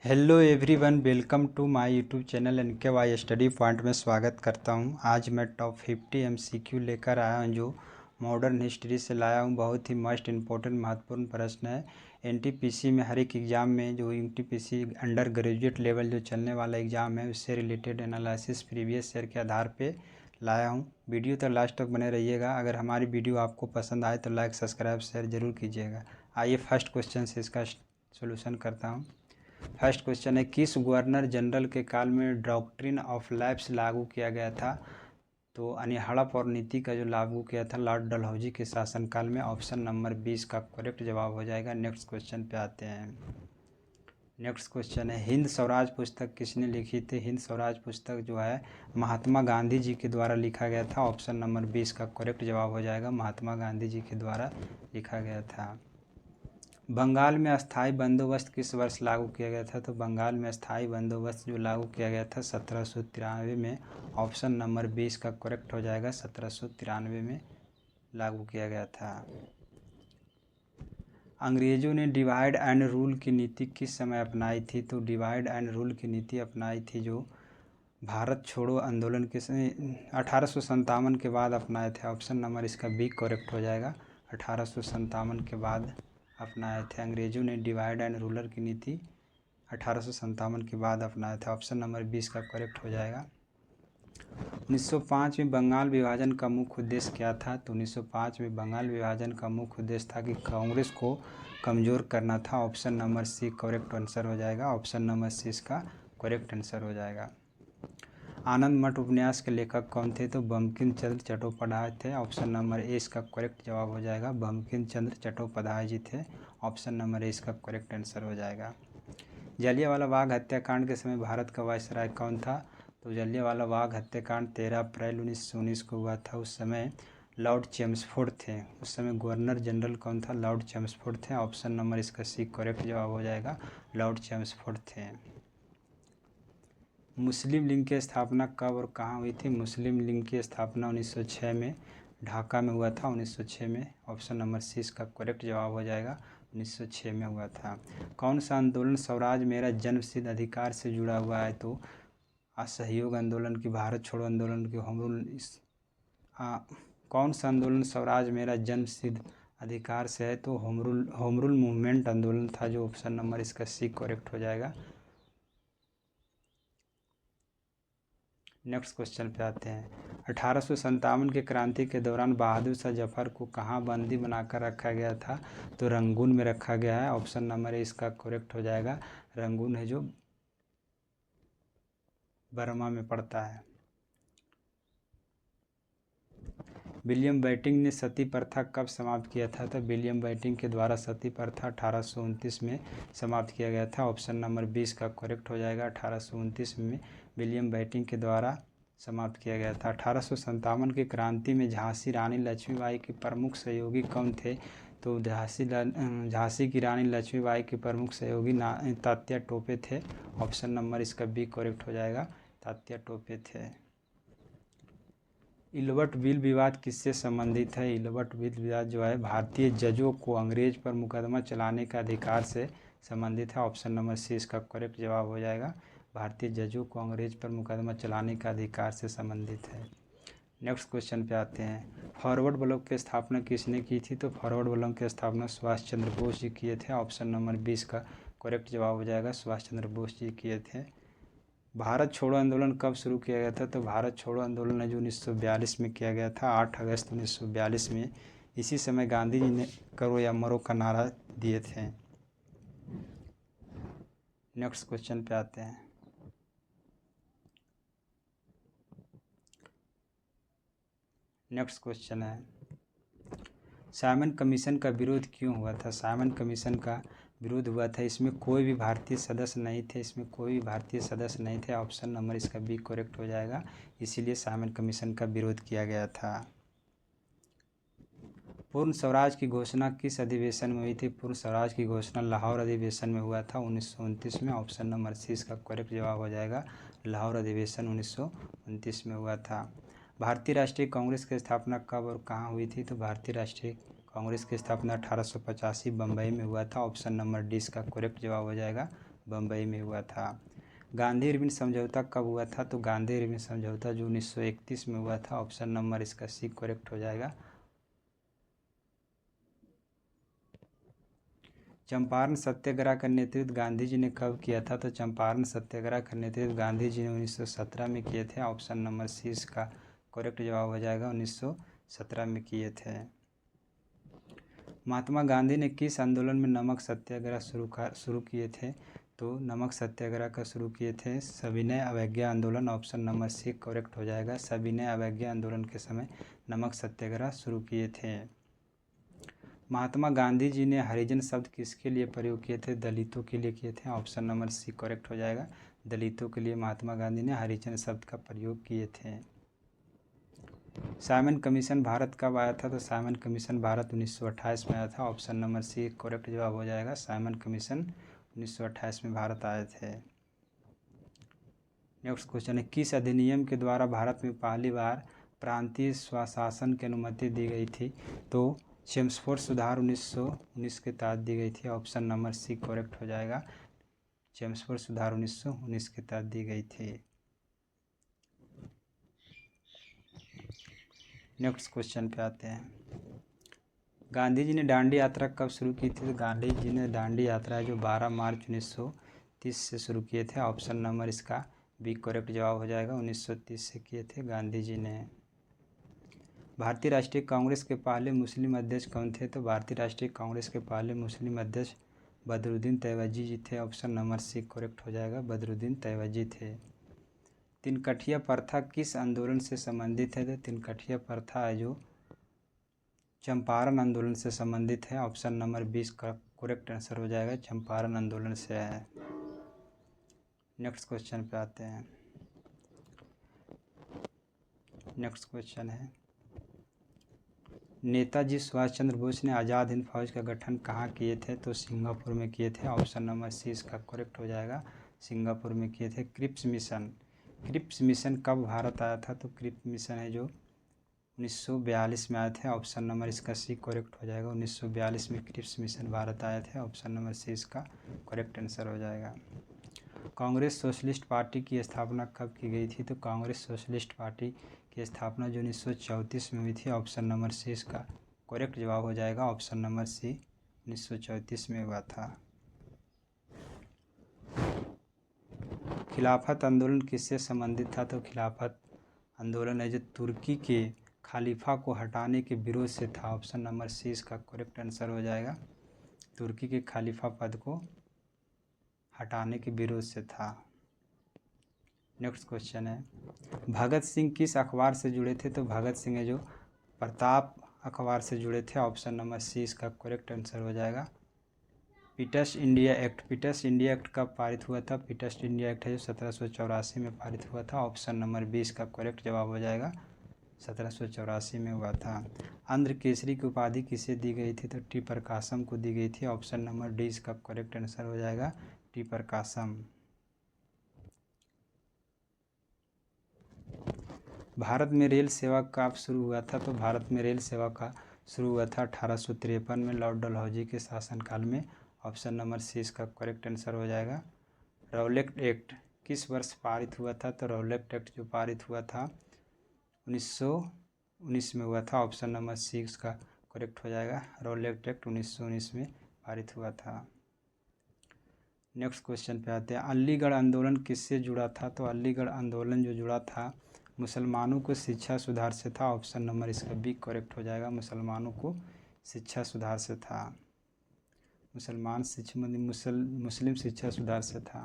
Hello everyone, welcome to my YouTube channel NKY study point में स्वागत करता हूं। आज मैं टॉप 50 MCQ लेकर आया हूं जो मॉडर्न हिस्ट्री से लाया हूं। बहुत ही मस्ट इम्पोर्टेंट महत्वपूर्ण प्रश्न है। NTPC में हर एक एग्ज़ाम में जो NTPC अंडर ग्रेजुएट लेवल जो चलने वाला एग्ज़ाम है उससे रिलेटेड एनालिसिस प्रीवियस ईयर के आधार पर लाया हूँ। वीडियो तक लास्ट तक बने रहिएगा। अगर हमारी वीडियो आपको पसंद आए तो लाइक सब्सक्राइब शेयर ज़रूर कीजिएगा। आइए फर्स्ट क्वेश्चन से इसका सोल्यूशन करता हूँ। फर्स्ट क्वेश्चन है, किस गवर्नर जनरल के काल में डॉक्ट्रिन ऑफ लैप्स लागू किया गया था? तो हड़प और नीति का जो लागू किया था लॉर्ड डलहौजी के शासनकाल में। ऑप्शन नंबर 20 का करेक्ट जवाब हो जाएगा। नेक्स्ट क्वेश्चन पे आते हैं। नेक्स्ट क्वेश्चन है, हिंद स्वराज पुस्तक किसने लिखी थी? हिंद स्वराज पुस्तक जो है महात्मा गांधी जी के द्वारा लिखा गया था। ऑप्शन नंबर 20 का करेक्ट जवाब हो जाएगा। महात्मा गांधी जी के द्वारा लिखा गया था। बंगाल में अस्थाई बंदोबस्त किस वर्ष लागू किया गया था? तो बंगाल में अस्थाई बंदोबस्त जो लागू किया गया था 1793 में। ऑप्शन नंबर 20 का करेक्ट हो जाएगा। 1793 में लागू किया गया था। अंग्रेज़ों ने डिवाइड एंड रूल की नीति किस समय अपनाई थी? तो डिवाइड एंड रूल की नीति अपनाई थी जो भारत छोड़ो आंदोलन के 1857 के बाद अपनाए थे। ऑप्शन नंबर इसका बी करेक्ट हो जाएगा। 1857 के बाद अपनाए थे। अंग्रेज़ों ने डिवाइड एंड रूलर की नीति 1857 के बाद अपनाया था। ऑप्शन नंबर 20 का करेक्ट हो जाएगा। 1905 में बंगाल विभाजन का मुख्य उद्देश्य क्या था? तो 1905 में बंगाल विभाजन का मुख्य उद्देश्य था कि कांग्रेस को कमज़ोर करना था। Option number C correct answer हो जाएगा। ऑप्शन नंबर सी इसका करेक्ट आंसर हो जाएगा। आनंद मठ उपन्यास के लेखक कौन थे? तो बंकिम चंद्र चट्टोपाध्याय थे। ऑप्शन नंबर ए इसका करेक्ट जवाब हो जाएगा। बंकिम चंद्र चट्टोपाध्याय जी थे। ऑप्शन नंबर ए इसका करेक्ट आंसर हो जाएगा। जलियांवाला बाग हत्याकांड के समय भारत का वायसराय कौन था? तो जलियांवाला बाग हत्याकांड 13 अप्रैल 1919 को हुआ था। उस समय लॉर्ड चेम्सफोर्ड थे। उस समय गवर्नर जनरल कौन था? लॉर्ड चेम्सफोर्ड थे। ऑप्शन नंबर इसका सी करेक्ट जवाब हो जाएगा। लॉर्ड चेम्सफोर्ड थे। मुस्लिम लीग की स्थापना कब और कहाँ हुई थी? मुस्लिम लीग की स्थापना 1906 में ढाका में हुआ था। 1906 में। ऑप्शन नंबर सी इसका करेक्ट जवाब हो जाएगा। 1906 में हुआ था। कौन सा आंदोलन स्वराज मेरा जन्मसिद्ध अधिकार से जुड़ा हुआ है? तो असहयोग आंदोलन की, भारत छोड़ो आंदोलन की, होम रूल कौन सा आंदोलन स्वराज मेरा जन्मसिद्ध अधिकार से है? तो होम रूल मूवमेंट आंदोलन था जो ऑप्शन नंबर इसका सी करेक्ट हो जाएगा। नेक्स्ट क्वेश्चन पे आते हैं। 1857 के क्रांति के दौरान बहादुर शाह जफर को कहाँ बंदी बनाकर रखा गया था? तो रंगून में रखा गया है। ऑप्शन नंबर ए इसका करेक्ट हो जाएगा। रंगून है जो बर्मा में पड़ता है। विलियम बेंटिंक ने सती प्रथा कब समाप्त किया था? तो विलियम बेंटिंक के द्वारा सती प्रथा 1829 में समाप्त किया गया था। ऑप्शन नंबर 20 का करेक्ट हो जाएगा। 1829 में विलियम बेंटिंक के द्वारा समाप्त किया गया था। 1857 की क्रांति में झांसी रानी लक्ष्मीबाई के प्रमुख सहयोगी कौन थे? तो झांसी की रानी लक्ष्मीबाई के प्रमुख सहयोगी तात्या टोपे थे। ऑप्शन नंबर इसका बी करेक्ट हो जाएगा। तात्या टोपे थे। इल्बर्ट बिल विवाद किससे संबंधित है? इल्बर्ट बिल विवाद जो है भारतीय जजों को अंग्रेज पर मुकदमा चलाने का अधिकार से संबंधित है। ऑप्शन नंबर सी इसका करेक्ट जवाब हो जाएगा। भारतीय जजों को अंग्रेज पर मुकदमा चलाने का अधिकार से संबंधित है। नेक्स्ट क्वेश्चन पे आते हैं। फॉरवर्ड ब्लॉक की स्थापना किसने की थी? तो फॉरवर्ड ब्लॉक की स्थापना सुभाष चंद्र बोस जी किए थे। ऑप्शन नंबर 20 का करेक्ट जवाब हो जाएगा। सुभाष चंद्र बोस जी किए थे। भारत छोड़ो आंदोलन कब शुरू किया गया था? तो भारत छोड़ो आंदोलन है जो 1942 में किया गया था। 8 अगस्त 1942 में। इसी समय गांधी जी ने करो या मरो का नारा दिए थे। नेक्स्ट क्वेश्चन पे आते हैं। नेक्स्ट क्वेश्चन है, साइमन कमीशन का विरोध क्यों हुआ था? साइमन कमीशन का विरोध हुआ था, इसमें कोई भी भारतीय सदस्य नहीं थे। इसमें कोई भी भारतीय सदस्य नहीं थे। ऑप्शन नंबर इसका बी करेक्ट हो जाएगा। इसीलिए साइमन कमीशन का विरोध किया गया था। पूर्ण स्वराज की घोषणा किस अधिवेशन में हुई थी? पूर्ण स्वराज की घोषणा लाहौर अधिवेशन में हुआ था 1929 में। ऑप्शन नंबर सी इसका करेक्ट जवाब हो जाएगा। लाहौर अधिवेशन 1929 में हुआ था। भारतीय राष्ट्रीय कांग्रेस की स्थापना कब और कहाँ हुई थी? तो भारतीय राष्ट्रीय कांग्रेस की स्थापना 1885 बम्बई में हुआ था। ऑप्शन नंबर डी इसका करेक्ट जवाब हो जाएगा। बम्बई में हुआ था। गांधी इरविन समझौता कब हुआ था? तो गांधी इरविन समझौता जो 1931 में हुआ था। ऑप्शन नंबर इसका सी करेक्ट हो जाएगा। चंपारण सत्याग्रह का नेतृत्व गांधी जी ने कब किया था? तो चंपारण सत्याग्रह का नेतृत्व गांधी जी ने 1917 में किए थे। ऑप्शन नंबर सी इसका करेक्ट जवाब हो जाएगा, 1917 में किए थे। महात्मा गांधी ने किस आंदोलन में नमक सत्याग्रह शुरू किए थे? तो नमक सत्याग्रह का शुरू किए थे सविनय अवज्ञा आंदोलन। ऑप्शन नंबर सी करेक्ट हो जाएगा। सविनय अवज्ञा आंदोलन के समय नमक सत्याग्रह शुरू किए थे। महात्मा गांधी जी ने हरिजन शब्द किसके लिए प्रयोग किए थे? दलितों के लिए किए थे। ऑप्शन नंबर सी करेक्ट हो जाएगा। दलितों के लिए महात्मा गांधी ने हरिजन शब्द का प्रयोग किए थे। साइमन कमीशन भारत कब आया था? तो साइमन कमीशन भारत 1928 में आया था। ऑप्शन नंबर सी करेक्ट जवाब हो जाएगा। साइमन कमीशन 1928 में भारत आए थे। नेक्स्ट क्वेश्चन है, किस अधिनियम के द्वारा भारत में पहली बार प्रांतीय स्वशासन की अनुमति दी गई थी? तो चेम्सफोर्ड सुधार 1919 के तहत दी गई थी। ऑप्शन नंबर सी करेक्ट हो जाएगा। चेम्सफोर्ड सुधार 1919 के तहत दी गई थी। नेक्स्ट क्वेश्चन पे आते हैं, गांधी जी ने दांडी यात्रा कब शुरू की थी? तो गांधी जी ने दांडी यात्रा जो 12 मार्च 1930 से शुरू किए थे। ऑप्शन नंबर इसका बी करेक्ट जवाब हो जाएगा, 1930 से किए थे गांधी जी ने। भारतीय राष्ट्रीय कांग्रेस के पहले मुस्लिम अध्यक्ष कौन थे? तो भारतीय राष्ट्रीय कांग्रेस के पहले मुस्लिम अध्यक्ष बदरुद्दीन तैयबजी जी थे। ऑप्शन नंबर सी करेक्ट हो जाएगा, बदरुद्दीन तैयबजी थे। तिनकठिया प्रथा किस आंदोलन से संबंधित है? तो तिनकठिया प्रथा है जो चंपारण आंदोलन से संबंधित है। ऑप्शन नंबर 20 का करेक्ट आंसर हो जाएगा, चंपारण आंदोलन से है। नेक्स्ट क्वेश्चन पे आते हैं। नेक्स्ट क्वेश्चन है, नेताजी सुभाष चंद्र बोस ने आज़ाद हिंद फौज का गठन कहाँ किए थे? तो सिंगापुर में किए थे। ऑप्शन नंबर सी इसका करेक्ट हो जाएगा, सिंगापुर में किए थे। क्रिप्स मिशन, क्रिप्स मिशन कब भारत आया था? तो क्रिप्स मिशन है जो 1942 में आए थे। ऑप्शन नंबर इसका सी करेक्ट हो जाएगा, 1942 में क्रिप्स मिशन भारत आए थे। ऑप्शन नंबर सी इसका करेक्ट आंसर हो जाएगा। कांग्रेस सोशलिस्ट पार्टी की स्थापना कब की गई थी? तो कांग्रेस सोशलिस्ट पार्टी की स्थापना जो 1934 में हुई थी। ऑप्शन नंबर सी इसका करेक्ट जवाब हो जाएगा, ऑप्शन नंबर सी 1934 में हुआ था। खिलाफत आंदोलन किससे संबंधित था? तो खिलाफत आंदोलन है जो तुर्की के खलीफा को हटाने के विरोध से था। ऑप्शन नंबर सी इसका करेक्ट आंसर हो जाएगा, तुर्की के खलीफा पद को हटाने के विरोध से था। नेक्स्ट क्वेश्चन है, भगत सिंह किस अखबार से जुड़े थे? तो भगत सिंह है जो प्रताप अखबार से जुड़े थे। ऑप्शन नंबर सी इसका करेक्ट आंसर हो जाएगा। Pitt's India act, Pitt's India act कब पारित हुआ था? पीटर्स इंडिया एक्ट है जो 1784 में पारित हुआ था। ऑप्शन नंबर 20 का करेक्ट जवाब हो जाएगा, 1784 में हुआ था। आंध्र केसरी की उपाधि किसे दी गई थी? तो टी प्रकाशम को दी गई थी। ऑप्शन नंबर डी इसका करेक्ट आंसर हो जाएगा, टी प्रकाशम। भारत में रेल सेवा कब शुरू हुआ था? तो भारत में रेल सेवा का शुरू हुआ था 1853 में लॉर्ड डलहौजी के शासनकाल में। ऑप्शन नंबर सी इसका करेक्ट आंसर हो जाएगा। रौलेट एक्ट किस वर्ष पारित हुआ था? तो रौलेट एक्ट जो पारित हुआ था 1919 में हुआ था। ऑप्शन नंबर सी इसका करेक्ट हो जाएगा, रौलेट एक्ट 1919 में पारित हुआ था। नेक्स्ट क्वेश्चन पे आते हैं, अलीगढ़ आंदोलन किससे जुड़ा था? तो अलीगढ़ आंदोलन जो जुड़ा था मुसलमानों को शिक्षा सुधार से था। ऑप्शन नंबर इसका बी करेक्ट हो जाएगा, मुसलमानों को शिक्षा सुधार से था। मुसलमान शिक्षा मुस्लिम शिक्षा सुधार से था।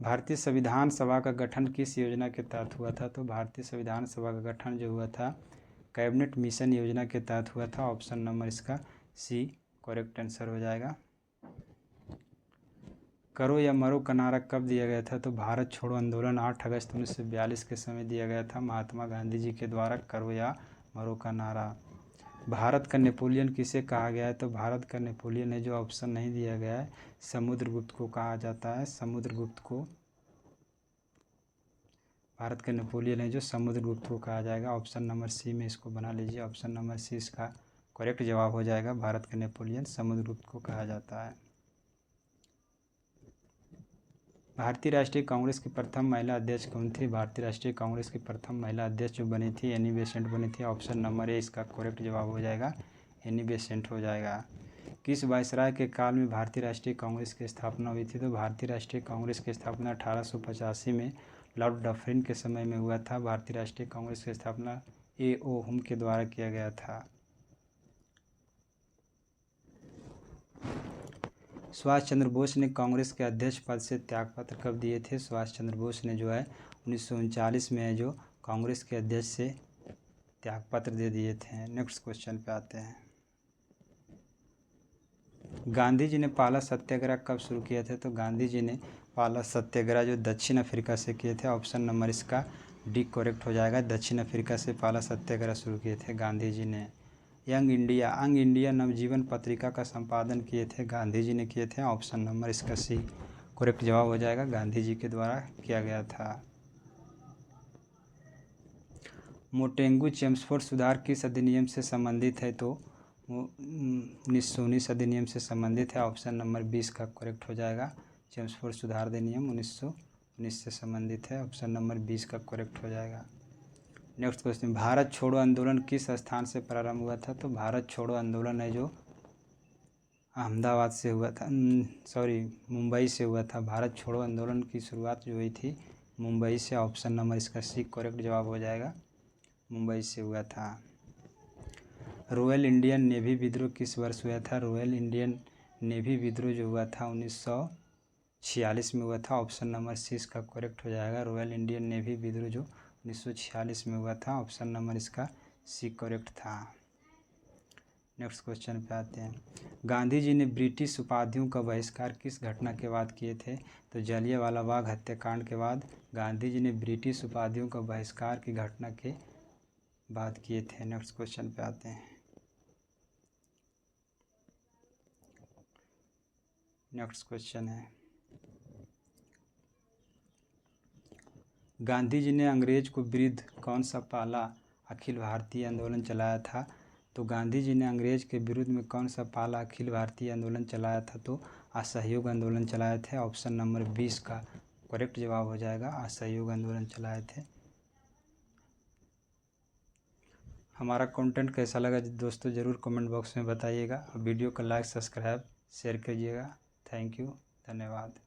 भारतीय संविधान सभा का गठन किस योजना के तहत हुआ था? तो भारतीय संविधान सभा का गठन जो हुआ था कैबिनेट मिशन योजना के तहत हुआ था। ऑप्शन नंबर इसका सी करेक्ट आंसर हो जाएगा। करो या मरो का नारा कब दिया गया था? तो भारत छोड़ो आंदोलन 8 अगस्त 1942 के समय दिया गया था महात्मा गांधी जी के द्वारा, करो या मरो का नारा। भारत का नेपोलियन किसे कहा गया है? तो भारत का नेपोलियन है जो ऑप्शन नहीं दिया गया है, समुद्रगुप्त को कहा जाता है। समुद्रगुप्त को भारत का नेपोलियन है जो समुद्रगुप्त को कहा जाएगा। ऑप्शन नंबर सी में इसको बना लीजिए, ऑप्शन नंबर सी इसका करेक्ट जवाब हो जाएगा। भारत का नेपोलियन समुद्रगुप्त को कहा जाता है। भारतीय राष्ट्रीय कांग्रेस की प्रथम महिला अध्यक्ष कौन थी? भारतीय राष्ट्रीय कांग्रेस की प्रथम महिला अध्यक्ष जो बनी थी एनी बेसेंट बनी थी। ऑप्शन नंबर ए इसका करेक्ट जवाब हो जाएगा, एनी बेसेंट हो जाएगा। किस वायसराय के काल में भारतीय राष्ट्रीय कांग्रेस की स्थापना हुई थी? तो भारतीय राष्ट्रीय कांग्रेस की स्थापना 1885 में लॉर्ड डफरिन के समय में हुआ था। भारतीय राष्ट्रीय कांग्रेस की स्थापना A.O. हुम के द्वारा किया गया था। सुभाष चंद्र बोस ने कांग्रेस के अध्यक्ष पद से त्यागपत्र कब दिए थे? सुभाष चंद्र बोस ने जो है 1939 में जो कांग्रेस के अध्यक्ष से त्यागपत्र दे दिए थे। नेक्स्ट क्वेश्चन पे आते हैं। गांधी जी ने पहला सत्याग्रह कब शुरू किए थे? तो गांधी जी ने पहला सत्याग्रह जो दक्षिण अफ्रीका से किए थे। ऑप्शन नंबर इसका डी करेक्ट हो जाएगा। दक्षिण अफ्रीका से पहला सत्याग्रह शुरू किए थे गांधी जी ने। यंग इंडिया नवजीवन पत्रिका का संपादन किए थे गांधी जी ने किए थे। ऑप्शन नंबर इसका सी करेक्ट जवाब हो जाएगा, गांधी जी के द्वारा किया गया था। मोटेंगू चेम्सफोर्ड सुधार किस अधिनियम से संबंधित है? तो 1919 अधिनियम से संबंधित है। ऑप्शन नंबर 20 का करेक्ट हो जाएगा। चेम्सफोर्ड सुधार अधिनियम 1919 से संबंधित है। ऑप्शन नंबर 20 का करेक्ट हो जाएगा। नेक्स्ट क्वेश्चन, भारत छोड़ो आंदोलन किस स्थान से प्रारंभ हुआ था? तो भारत छोड़ो आंदोलन है जो अहमदाबाद से हुआ था, मुंबई से हुआ था। भारत छोड़ो आंदोलन की शुरुआत जो हुई थी मुंबई से। ऑप्शन नंबर इसका सी करेक्ट जवाब हो जाएगा, मुंबई से हुआ था। रॉयल इंडियन नेवी विद्रोह किस वर्ष हुआ था? रॉयल इंडियन नेवी विद्रोह जो हुआ था 1946 में हुआ था। ऑप्शन नंबर सी इसका करेक्ट हो जाएगा। रॉयल इंडियन नेवी विद्रोह जो 1946 में हुआ था। ऑप्शन नंबर इसका सी करेक्ट था। नेक्स्ट क्वेश्चन पे आते हैं। गांधी जी ने ब्रिटिश उपाधियों का बहिष्कार किस घटना के बाद किए थे? तो जलियांवाला बाग हत्याकांड के बाद गांधी जी ने ब्रिटिश उपाधियों का बहिष्कार की घटना के बाद किए थे। नेक्स्ट क्वेश्चन पे आते हैं। नेक्स्ट क्वेश्चन है, गांधी जी ने अंग्रेज को विरुद्ध कौन सा पहला अखिल भारतीय आंदोलन चलाया था? तो गांधी जी ने अंग्रेज के विरुद्ध में कौन सा पहला अखिल भारतीय आंदोलन चलाया था? तो असहयोग आंदोलन चलाए थे। ऑप्शन नंबर 20 का करेक्ट जवाब हो जाएगा, असहयोग आंदोलन चलाए थे। हमारा कंटेंट कैसा लगा दोस्तों ज़रूर कमेंट बॉक्स में बताइएगा। वीडियो को लाइक सब्सक्राइब शेयर कीजिएगा। थैंक यू, धन्यवाद।